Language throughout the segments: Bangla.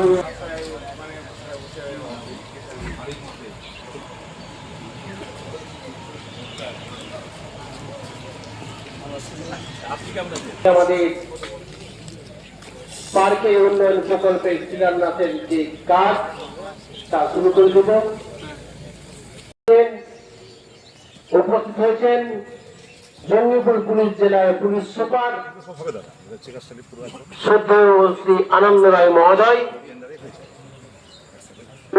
মাননীয় আমাদের পার্কে উন্নয়ন প্রকল্পের শিলান্যাসের যে কাজ তা শুরু করে দেব। উপস্থিত হয়েছেন জঙ্গিপুর পুলিশ জেলার পুলিশ সুপার শ্রদ্ধেয় শ্রী আনন্দ রায় মহোদয়।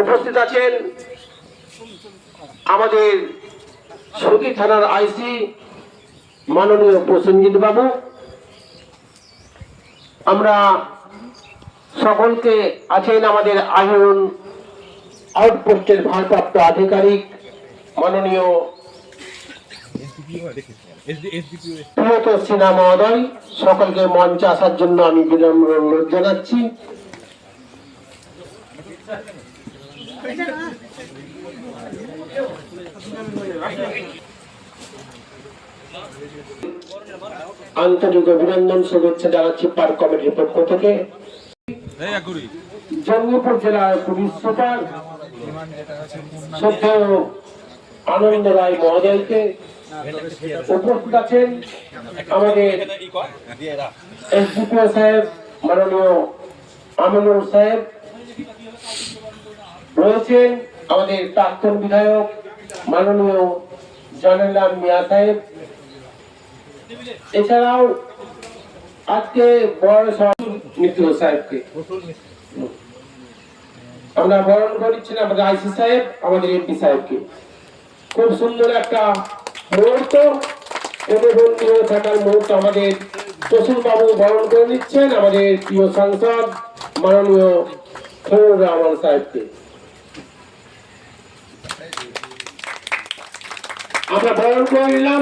উপস্থিত আছেন আমাদের সতী থানার আইসি মাননীয় প্রসেনজিৎ বাবু। আমরা সকলকে আছেন আমাদের আইন আউটপোস্টের ভারপ্রাপ্ত আধিকারিক মাননীয় প্রিয়ত সিনহা মহোদয়। সকলকে মঞ্চে আসার জন্য আমি বিনম্র অনুরোধ জানাচ্ছি। আন্তরিক অভিনন্দন শুভেচ্ছা জানাচ্ছি পার্ক কমিটির পক্ষ থেকে। জঙ্গিপুর জেলার পুলিশ সুপার শ্রদ্ধেয় আনন্দ রায় মহোদয়কে। উপস্থিত আছেন আমাদের এসডিপিও সাহেব মাননীয় আমিনুল সাহেব, রয়েছেন আমাদের প্রাক্তন বিধায়ক মাননীয় জানালাম মিয়া সাহেব। এছাড়াও আজকে বয়স মিত্র সাহেবকে আমরা বরণ করছি, আমাদের আইসি সাহেব, আমাদের এমপি সাহেবকে। খুব সুন্দর একটা মুহূর্ত, অনুবন্ধী হয়ে থাকার মুহূর্ত আমাদের প্রসূন বাবু বরণ করে নিচ্ছেন আমাদের প্রিয় সাংসদ মাননীয় খলিলুর রহমান সাহেবকে। আমরা বরণ করে নিলাম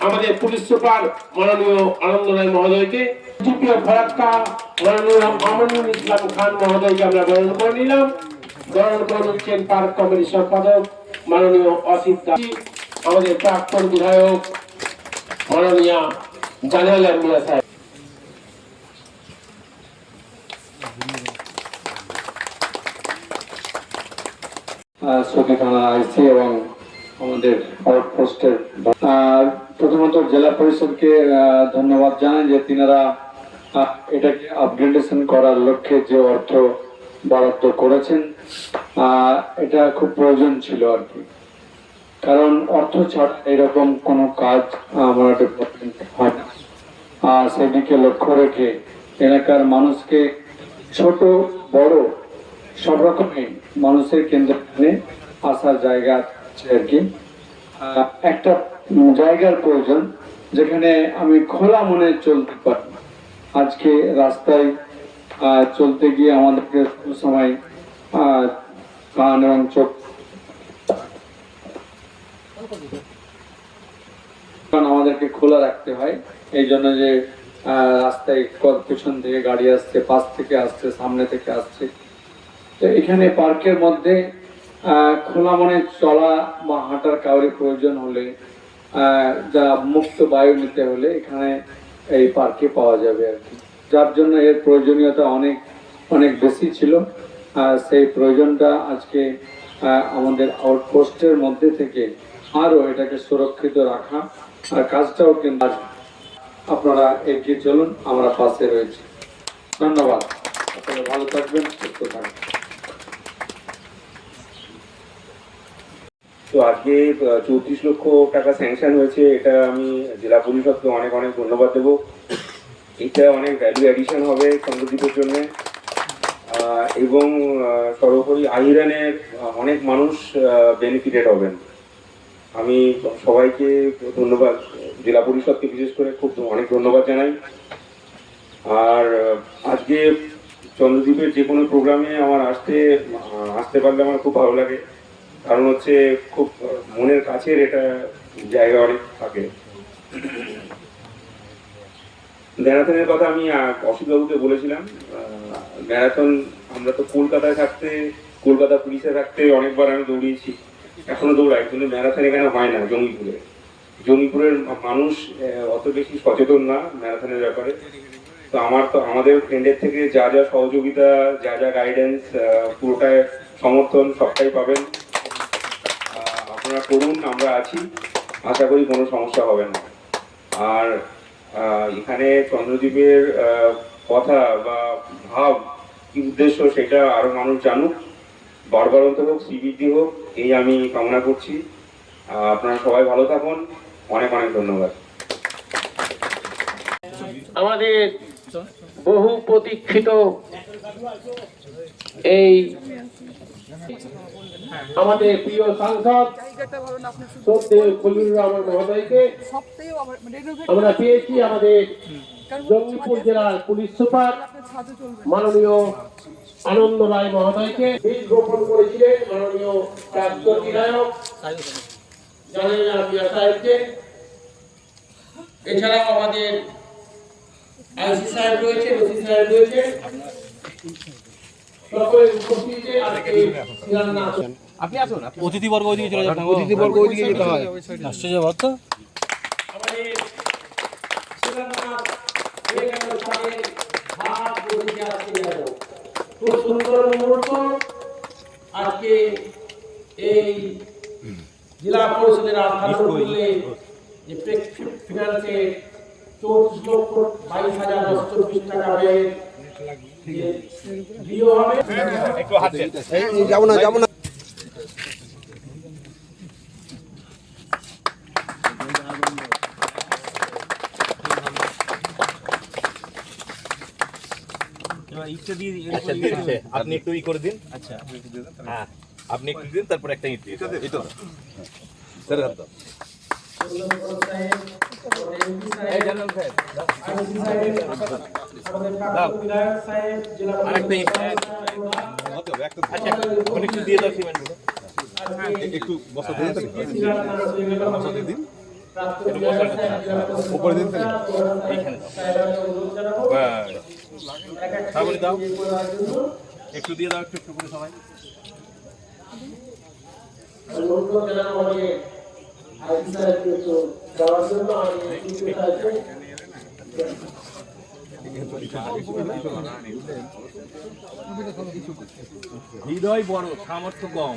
আমাদের পুলিশ সুপার মাননীয় আনন্দ রায় মহোদয়কে। ডিপিও ফারাক্কা মাননীয় আমিনুল ইসলাম খান মহোদয়কে আমরা বরণ করে নিলাম। বরণ করে নিচ্ছেন পার্ক কমিটির সম্পাদক মাননীয় অসিত দাস, আমাদের প্রাক্তন বিধায়ক মাননীয় জানালাম মিয়া সাহেব। সতী থানা আইসি এবং আমাদের আউটপোস্টের প্রথমত জেলা পরিষদকে ধন্যবাদ জানাই যে তিনারা এটাকে আপগ্রেডেশন করার লক্ষ্যে যে অর্থ বরাদ্দ করেছেন, এটা খুব প্রয়োজন ছিল আর কি। কারণ অর্থ ছাড়া এরকম কোনো কাজ আমার ডিপার্টমেন্ট হয় না। সেদিকে লক্ষ্য রেখে এলাকার মানুষকে ছোট বড় সব রকমের মানুষের কেন্দ্রে আসার জায়গা আছে আর কি। একটা জায়গার প্রয়োজন যেখানে আমি খোলা মনে চলতে পারি। আজকে রাস্তায় চলতে গিয়ে আমাদেরকে সময় কান এবং চোখ আমাদেরকে খোলা রাখতে হয়। এই জন্য যে রাস্তায় পিছন থেকে গাড়ি আসছে, পাশ থেকে আসছে, সামনে থেকে আসছে, তো এখানে পার্কের মধ্যে খোলা মনে চলা বা হাঁটার কাউরি প্রয়োজন হলে, যা মুক্ত বায়ু নিতে হলে এখানে এই পার্কে পাওয়া যাবে আর কি। যার জন্য এর প্রয়োজনীয়তা অনেক অনেক বেশি ছিল। সেই প্রয়োজনটা আজকে আমাদের আউটপোস্টের মধ্যে থেকে আরো এটাকে সুরক্ষিত রাখা আর কাজটাও কিন্তু আপনারা এগিয়ে চলুন, আমরা পাশে রয়েছি। ধন্যবাদ, আপনারা ভালো থাকবেন, সুস্থ থাকবেন। তো আজকে 34 লক্ষ টাকা স্যাংশন হয়েছে, এটা আমি জেলা পরিষদকে অনেক অনেক ধন্যবাদ দেবো। এটা অনেক ভ্যালু অ্যাডিশন হবে চন্দ্রদ্বীপের জন্য, এবং সর্বোপরি আহিরানের অনেক মানুষ বেনিফিটেড হবেন। আমি সবাইকে ধন্যবাদ, জেলা পরিষদকে বিশেষ করে খুব অনেক ধন্যবাদ জানাই। আর আজকে চন্দ্রদ্বীপের যে কোনো প্রোগ্রামে আমার আসতে পারলে আমার খুব ভালো লাগে। কারণ হচ্ছে খুব মনের কাছের এটা জায়গা অনেক থাকে। ম্যারাথনের কথা আমি অসিতবাবুকে বলেছিলাম। ম্যারাথন আমরা তো কলকাতায় থাকতে, কলকাতা পুলিশে থাকতে অনেকবার আমি দৌড়িয়েছি, এখনো দৌড়াই, কিন্তু ম্যারাথন এখানে হয় না। জঙ্গিপুরের মানুষ অত বেশি সচেতন না ম্যারাথনের ব্যাপারে। তো আমাদের ফ্রেন্ডের থেকে যা যা সহযোগিতা, যা যা গাইডেন্স, পুরোটাই সমর্থন সবটাই পাবেন। আপনারা করুন, আমরা আছি, আশা করি কোনো সমস্যা হবে না। আর এখানে চন্দ্রদ্বীপের কথা বা ভাব কি উদ্দেশ্য সেটা আরো মানুষ জানুক, বারবারন্ত হোক, শ্রীবৃদ্ধি হোক, এই আমি কামনা করছি। আপনারা সবাই ভালো থাকুন, অনেক অনেক ধন্যবাদ। আমাদের বহু প্রতীক্ষিত এই আমাদের প্রিয় সাংসদ শ্রদ্ধেয় খলিলুর রহমান মহোদয়কে আমরা পেয়েছি আমাদের জঙ্গিপুর জেলার পুলিশ সুপার মাননীয় আনন্দ রায় মহোদয়কে। বীজ রোপণ করেছিলেন মাননীয় প্রাক্তন বিধায়ক জানেন মিয়া সাহেবকে। এছাড়াও আমাদের আইসি সাহেব রয়েছে, ওসি সাহেব রয়েছে, সকলের উপস্থিতিতে আজকে শিলান্যাস। আপনি আসুন, অতিথিবর্গ ওইদিকে চলে যান, অতিথিবর্গ ওইদিকে যেতে হয়। আশ্চর্য ব্যাপার তো। আমাদের শিলান্যাস হয়ে গেল, তাদের হাত বসে আজকে গেল। খুব সুন্দর মুহূর্ত। আজকে এই জেলা পরিষদের আস্থানমূল্যে যে ফিনান্সে 34,22,924 টাকা ব্যয়ে বিয়ে হবে। যাবো না। আপনি একটু ই করে দিন। আচ্ছা, হ্যাঁ, আপনি একটু দিন, তারপর একটা ইট দিন। এটা স্যার হাত দাও। আরেকটা ইট একটু দিয়ে দাও সিমেন্টগুলো। একটু বসা দিয়ে দিন, বসা দিয়ে দিন, উপরে দিন, এইখানে তারপরে দাও, একটু দিয়ে দাও, একটু করে সবাই। হৃদয় বড়, সামর্থ্য কম।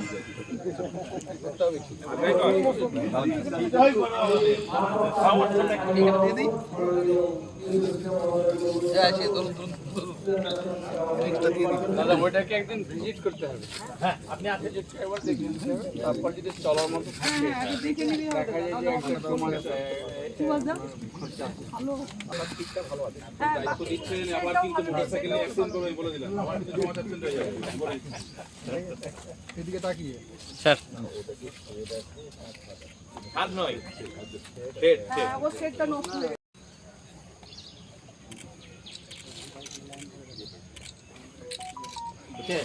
ওইটাকে একদিন ভিজিট করতে হবে। হ্যাঁ, আপনি আসলে একবার দেখবেন, তারপর যদি চলার মতো থাকে দেখা যায় যে একটা তোমার দায়িত্ব দিচ্ছেন, আবার কিন্তু মোটরসাইকেলে অ্যাক্সিডেন্ট করবে বলে দিলাম, আবার কিন্তু জমা যাচ্ছেন হয়ে যাবে। এদিকে তাকিয়ে স্যার হাত নয়, ও সেটটা নষ্ট হয়ে ওকে।